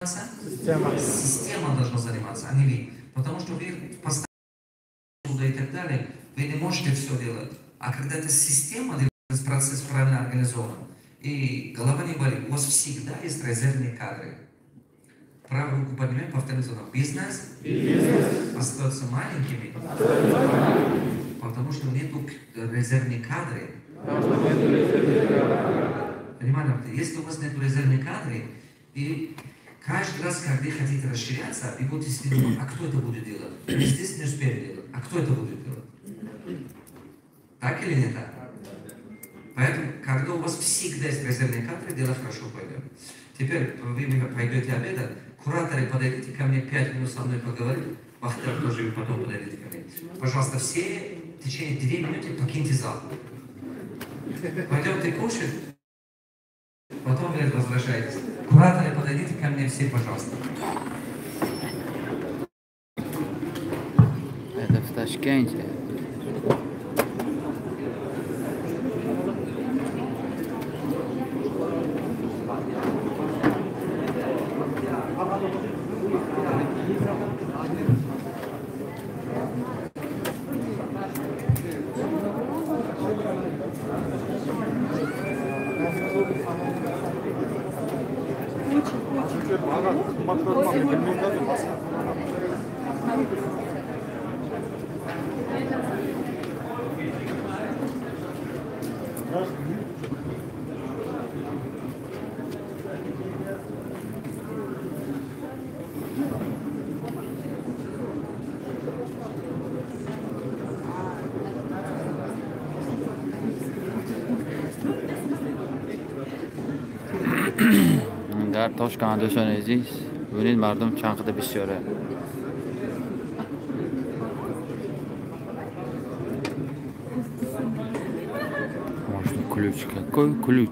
Система должна заниматься, а не вы. Потому что вы постоянно и так далее, вы не можете все делать. А когда эта система делает, процесс правильно организован, и голова не болит, у вас всегда есть резервные кадры. Правую руку поднимаем, повторим за мной. Бизнес остается маленькими, потому что нету резервные кадры. Понимаете, если у вас нет резервных кадров, и каждый раз, когда вы хотите расширяться, вы будете думать, а кто это будет делать? Мы здесь не успеем делать, а кто это будет делать? Так или не так? Поэтому, когда у вас всегда есть резервные кадры, дело хорошо пойдет. Теперь вы пойдете обедать, кураторы, подойдите ко мне, 5 минут со мной поговорить, вахтер тоже потом подойдите ко мне. Пожалуйста, все в течение 2 минуты покиньте зал. Пойдемте кушать, потом вы возвращаетесь. Кураторы, подойдите ко мне все, пожалуйста. Это в Ташкенте. در Toshkent عزیز ببینید مردم چند قدر بسیاره. Можно ключ, какой ключ?